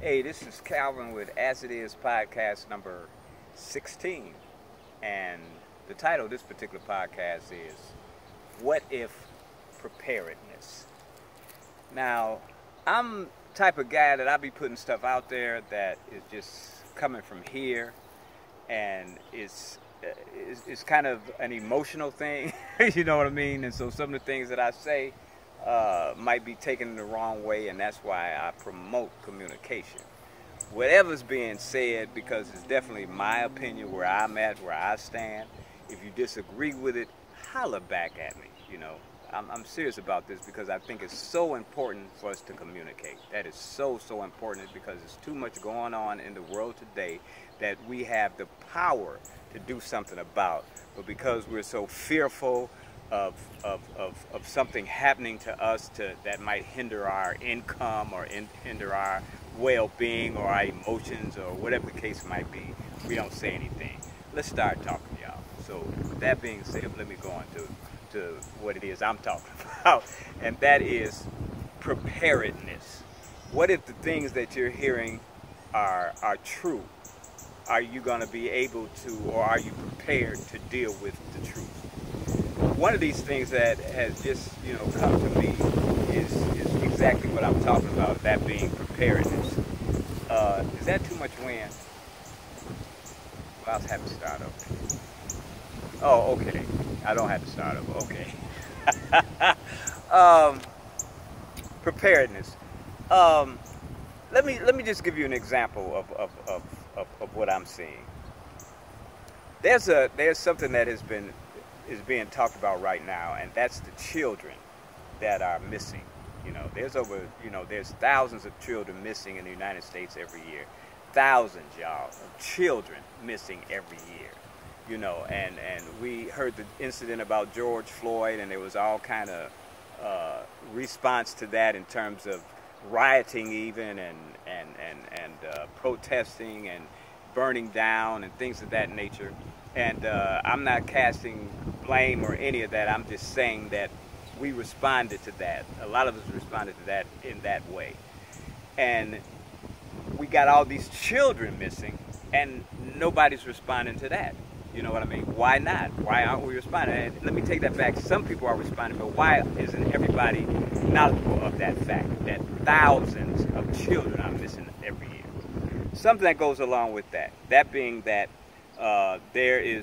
Hey, this is Calvin with AsItIs podcast number 16. And the title of this particular podcast is What If Preparedness? Now, I'm the type of guy that I be putting stuff out there that is just coming from here, and it's kind of an emotional thing, you know what I mean? And so some of the things that I say might be taken the wrong way, and that's why I promote communication. Whatever's being said, because it's definitely my opinion, where I'm at, where I stand. If you disagree with it, holler back at me. You know, I'm serious about this because I think it's so important for us to communicate. That is so important, because there's too much going on in the world today that we have the power to do something about. But because we're so fearful of something happening to us that might hinder our income or hinder our well-being or our emotions or whatever the case might be, we don't say anything. Let's start talking, y'all. So with that being said, let me go on to what it is I'm talking about, and that is preparedness. What if the things that you're hearing are true? Are you going to be able to, or are you prepared to deal with the truth? One of these things that has just, come to me is exactly what I'm talking about, that being preparedness. Is that too much wind? Well, I'll have to start over. Oh, okay. I don't have to start over. Okay. Preparedness. Let me just give you an example of what I'm seeing. There's something that is being talked about right now, and that's the children that are missing. There's thousands of children missing in the United States every year. Thousands, y'all, of children missing every year. And we heard the incident about George Floyd, and there was all kind of response to that in terms of rioting even and protesting and burning down and things of that nature. And I'm not casting blame or any of that. I'm just saying that we responded to that. A lot of us responded to that in that way. And we got all these children missing, and nobody's responding to that. You know what I mean? Why not? Why aren't we responding? And let me take that back. Some people are responding, but why isn't everybody knowledgeable of that fact that thousands of children are missing every year? Something that goes along with that. That being that there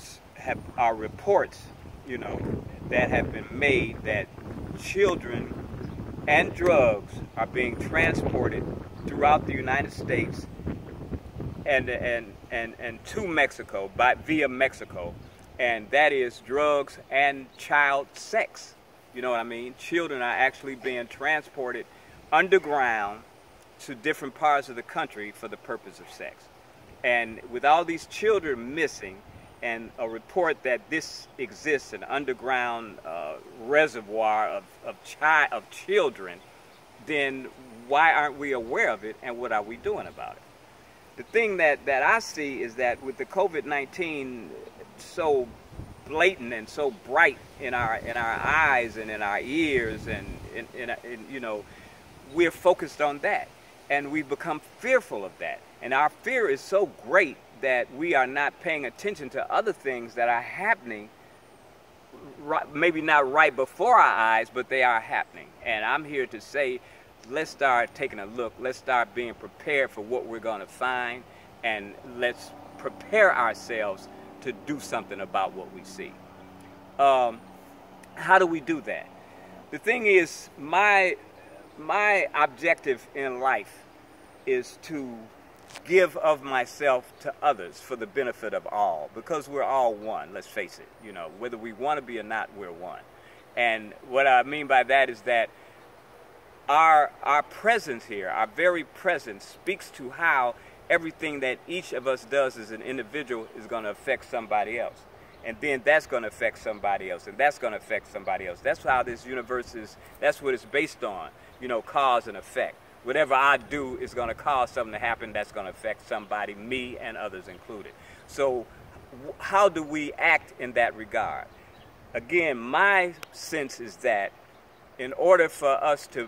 are reports, that have been made that children and drugs are being transported throughout the United States and to Mexico via Mexico, and that is drugs and child sex. You know what I mean? Children are actually being transported underground to different parts of the country for the purpose of sex. And with all these children missing, and a report that this exists, an underground reservoir of children, then why aren't we aware of it, and what are we doing about it? The thing that I see is that with the COVID-19 so blatant and so bright in our eyes and in our ears, and we're focused on that, and we've become fearful of that, and our fear is so great that we are not paying attention to other things that are happening, maybe not right before our eyes, but they are happening. And I'm here to say, let's start taking a look. Let's start being prepared for what we're going to find, and let's prepare ourselves to do something about what we see. How do we do that? The thing is, my objective in life is to give of myself to others for the benefit of all, because we're all one. Let's face it, whether we want to be or not, we're one. And what I mean by that is that our presence here, our very presence, speaks to how everything that each of us does as an individual is going to affect somebody else. And then that's going to affect somebody else, and that's going to affect somebody else. That's how this universe is, that's what it's based on, cause and effect. Whatever I do is going to cause something to happen that's going to affect somebody, me and others included. So how do we act in that regard? Again, my sense is that in order for us to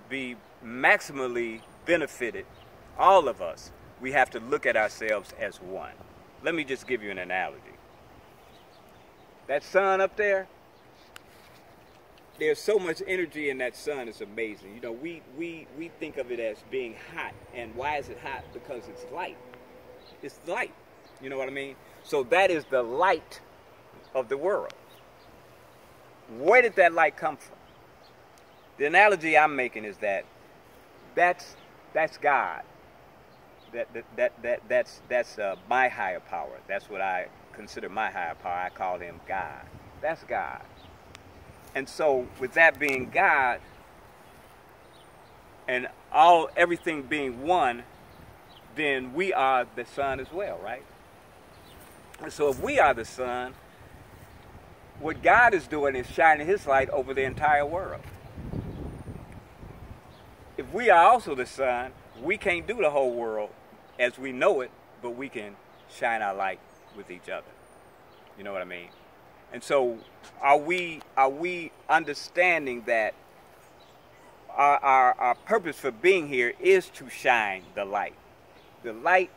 be maximally benefited all of us, we have to look at ourselves as one. Let me just give you an analogy. That sun up there, there's so much energy in that sun, it's amazing. You know, we think of it as being hot. And why is it hot? Because it's light. It's light. You know what I mean? So that is the light of the world. Where did that light come from? The analogy I'm making is that that's God. That's my higher power. That's what I consider my higher power. I call him God. That's God. And so with that being God and everything being one, then we are the sun as well, right? And so if we are the sun, what God is doing is shining his light over the entire world. If we are also the sun, we can't do the whole world as we know it, but we can shine our light with each other. You know what I mean? And so are we understanding that our purpose for being here is to shine the light? The light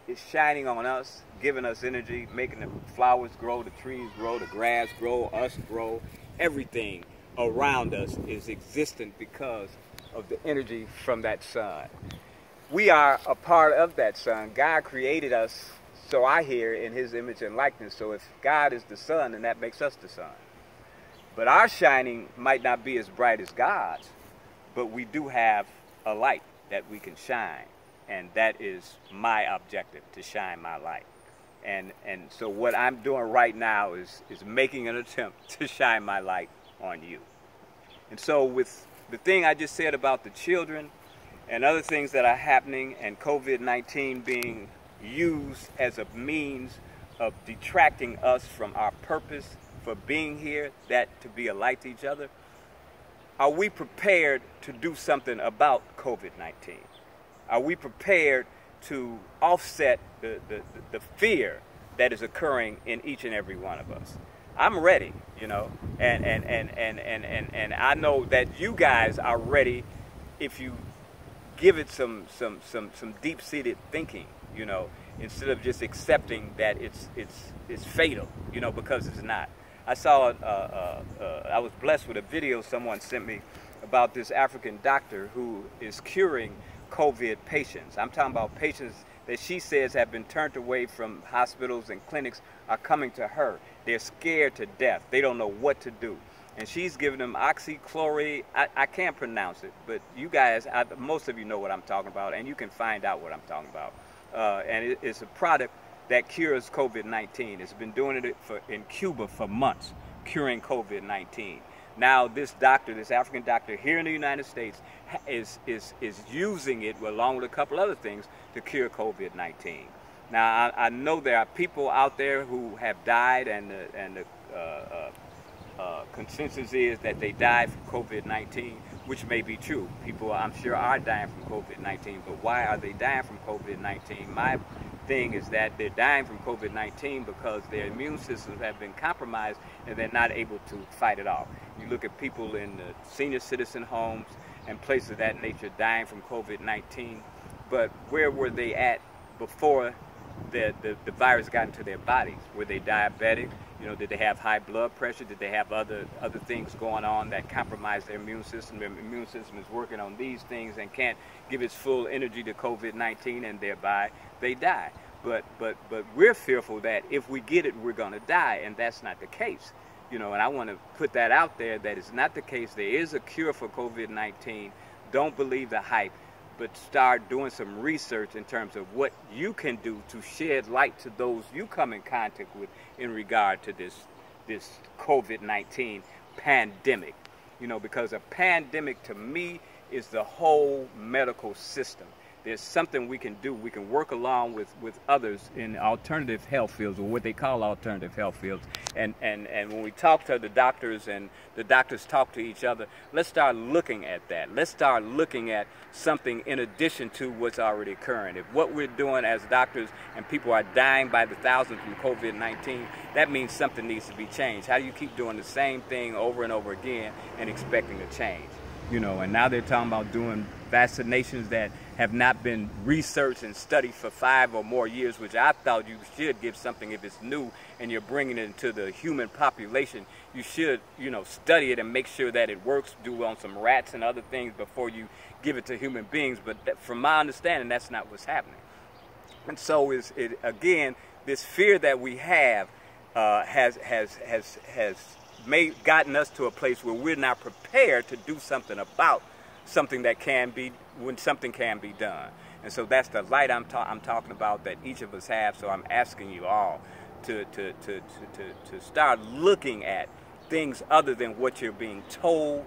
is shining on us, giving us energy, making the flowers grow, the trees grow, the grass grow, us grow. Everything around us is existent because of the energy from that sun. We are a part of that sun. God created us, so I hear, in his image and likeness. So if God is the sun, then that makes us the sun. But our shining might not be as bright as God's, but we do have a light that we can shine. And that is my objective, to shine my light. And so what I'm doing right now is making an attempt to shine my light on you. And so with the thing I just said about the children and other things that are happening, and COVID-19 being used as a means of detracting us from our purpose for being here, that to be a light to each other, are we prepared to do something about COVID-19? Are we prepared to offset the fear that is occurring in each and every one of us? I'm ready, you know, and I know that you guys are ready if you give it some deep-seated thinking, you know, instead of just accepting that it's fatal, you know, because it's not. I saw I was blessed with a video someone sent me about this African doctor who is curing COVID patients. I'm talking about patients that she says have been turned away from hospitals and clinics are coming to her. They're scared to death. They don't know what to do. And she's giving them oxychloroquine. I can't pronounce it, but you guys, most of you know what I'm talking about, and you can find out what I'm talking about. And it's a product that cures COVID-19. It's been doing it in Cuba for months, curing COVID-19. Now this doctor, this African doctor here in the United States, is using it along with a couple other things to cure COVID-19. Now I know there are people out there who have died, and the consensus is that they died from COVID-19, which may be true. People, I'm sure, are dying from COVID-19, but why are they dying from COVID-19? My thing is that they're dying from COVID-19 because their immune systems have been compromised and they're not able to fight it off. You look at people in the senior citizen homes and places of that nature dying from COVID-19, but where were they at before the virus got into their bodies? Were they diabetic? You know, did they have high blood pressure? Did they have other things going on that compromised their immune system? Their immune system is working on these things and can't give its full energy to COVID-19, and thereby they die. But we're fearful that if we get it, we're going to die, and that's not the case. You know, and I want to put that out there, that it's not the case. There is a cure for COVID-19. Don't believe the hype, but start doing some research in terms of what you can do to shed light to those you come in contact with in regard to this COVID-19 pandemic. You know, because a pandemic to me is the whole medical system. There's something we can do. We can work along with others in alternative health fields, or what they call alternative health fields. And when we talk to the doctors and the doctors talk to each other, let's start looking at that. Let's start looking at something in addition to what's already occurring. If what we're doing as doctors and people are dying by the thousands from COVID-19, that means something needs to be changed. How do you keep doing the same thing over and over again and expecting a change? You know, and now they're talking about doing vaccinations that have not been researched and studied for 5 or more years, which I thought you should give something if it's new and you're bringing it into the human population. You should, you know, study it and make sure that it works, do on some rats and other things before you give it to human beings. But that, from my understanding, that's not what's happening. And so again, this fear that we have has gotten us to a place where we're not prepared to do something about something that can be, when something can be done. And so that's the light I'm talking about that each of us have. So I'm asking you all to start looking at things other than what you're being told.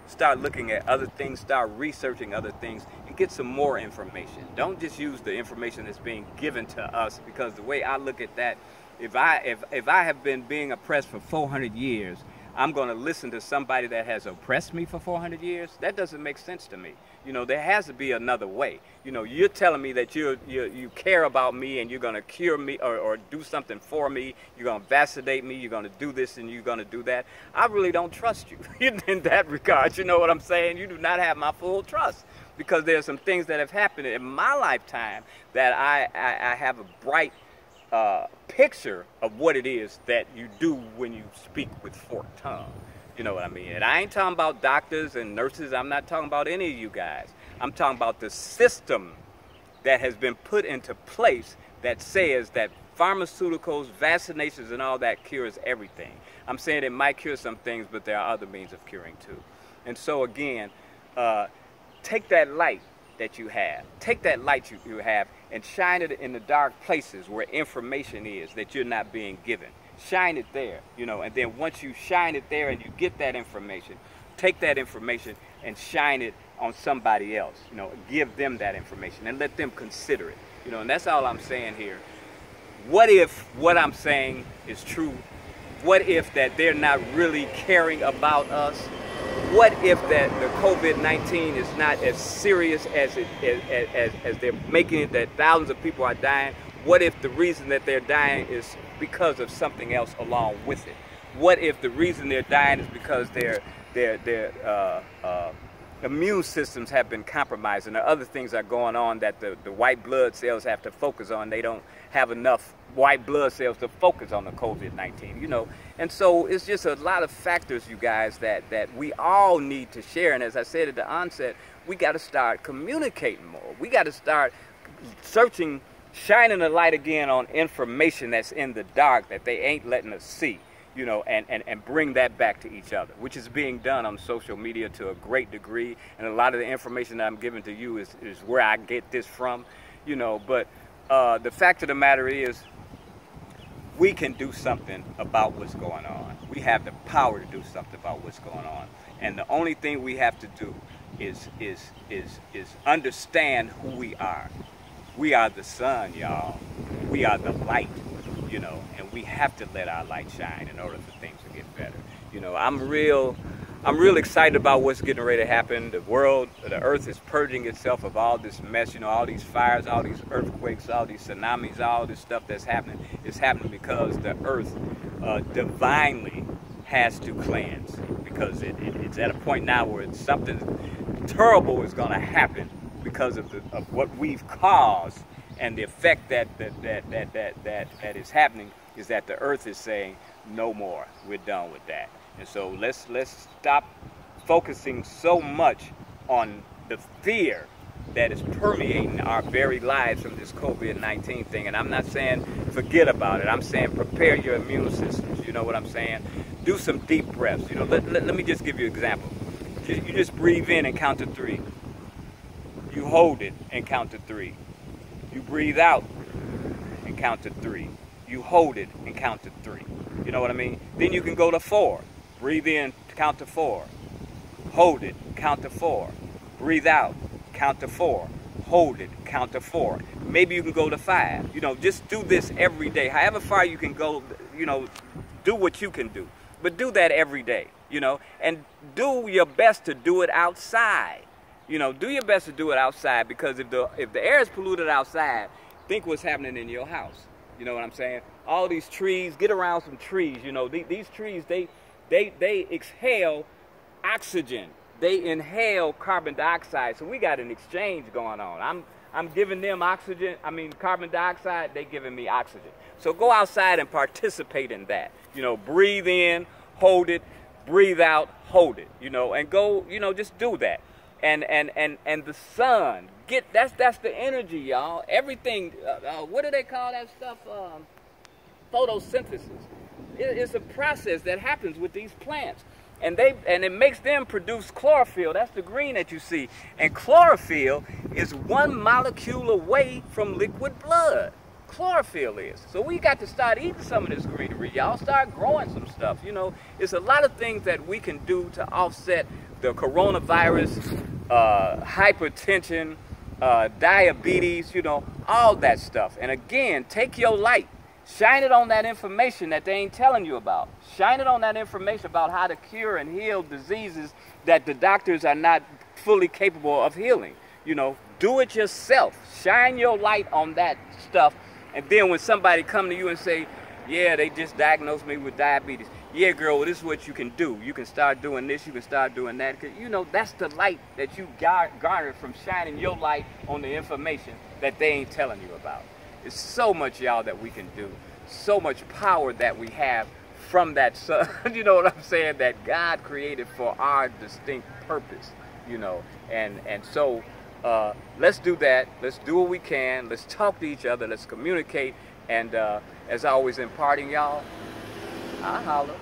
Start looking at other things, start researching other things, and get some more information. Don't just use the information that's being given to us, because the way I look at that, if I have been being oppressed for 400 years, I'm going to listen to somebody that has oppressed me for 400 years? That doesn't make sense to me. You know, there has to be another way. You know, you're telling me that you care about me and you're going to cure me or do something for me. You're going to vaccinate me. You're going to do this and you're going to do that. I really don't trust you in that regard. You know what I'm saying? You do not have my full trust, because there's some things that have happened in my lifetime that I have a bright picture of what it is that you do when you speak with forked tongue. You know what I mean? And I ain't talking about doctors and nurses. I'm not talking about any of you guys. I'm talking about the system that has been put into place that says that pharmaceuticals, vaccinations, and all that cures everything. I'm saying it might cure some things, but there are other means of curing too. And so again, take that light that you have. Take that light you have and shine it in the dark places where information is that you're not being given. Shine it there, you know, and then once you shine it there and you get that information, take that information and shine it on somebody else, you know, give them that information and let them consider it, you know, and that's all I'm saying here. What if what I'm saying is true? What if that they're not really caring about us? What if that the COVID-19 is not as serious as they're making it, that thousands of people are dying? What if the reason that they're dying is because of something else along with it? What if the reason they're dying is because their immune systems have been compromised and the other things are going on that the white blood cells have to focus on? They don't have enough white blood cells to focus on the COVID-19, you know. And so it's just a lot of factors, you guys, that we all need to share. And as I said at the onset, we got to start communicating more. We got to start searching, shining a light again on information that's in the dark that they ain't letting us see, you know, and bring that back to each other, which is being done on social media to a great degree. And a lot of the information that I'm giving to you is where I get this from, you know. But the fact of the matter is, we can do something about what's going on. We have the power to do something about what's going on. And the only thing we have to do is understand who we are. We are the sun, y'all. We are the light, you know, and we have to let our light shine in order for things to get better. You know, I'm real excited about what's getting ready to happen. The world, the earth is purging itself of all this mess, you know, all these fires, all these earthquakes, all these tsunamis, all this stuff that's happening. It's happening because the earth divinely has to cleanse, because it's at a point now where something terrible is going to happen because of what we've caused, and the effect that is happening is that the earth is saying no more. We're done with that. And so let's stop focusing so much on the fear that is permeating our very lives from this COVID-19 thing. And I'm not saying forget about it. I'm saying prepare your immune systems. You know what I'm saying? Do some deep breaths. You know, let me just give you an example. You just breathe in and count to 3. You hold it and count to 3. You breathe out and count to 3. You hold it and count to 3. You know what I mean? Then you can go to 4. Breathe in, count to 4. Hold it, count to 4. Breathe out, count to 4. Hold it, count to 4. Maybe you can go to 5. You know, just do this every day. However far you can go, you know, do what you can do. But do that every day, you know, and do your best to do it outside. You know, do your best to do it outside, because if the air is polluted outside, think what's happening in your house. You know what I'm saying? All these trees, get around some trees. You know, these trees, they exhale oxygen. they inhale carbon dioxide. So we got an exchange going on. I'm giving them carbon dioxide, they giving me oxygen. So go outside and participate in that. You know, breathe in, hold it, breathe out, hold it, you know, and go, you know, just do that. And the sun, that's the energy, y'all. Everything, what do they call that stuff? Photosynthesis. It's a process that happens with these plants. And it makes them produce chlorophyll. That's the green that you see. And chlorophyll is 1 molecule away from liquid blood. Chlorophyll is. So we got to start eating some of this greenery, y'all. Start growing some stuff. You know, it's a lot of things that we can do to offset the coronavirus, hypertension, diabetes, you know, all that stuff. And again, take your light. Shine it on that information that they ain't telling you about. Shine it on that information about how to cure and heal diseases that the doctors are not fully capable of healing. You know, do it yourself. Shine your light on that stuff. And then when somebody come to you and say, yeah, they just diagnosed me with diabetes. Yeah, girl, well, this is what you can do. You can start doing this, you can start doing that. 'Cause, you know, that's the light that you garnered from shining your light on the information that they ain't telling you about. There's so much, y'all, that we can do. So much power that we have from that sun. You know what I'm saying? That God created for our distinct purpose, you know. And so let's do that. Let's do what we can. Let's talk to each other. Let's communicate. And as always, imparting, y'all, I holla.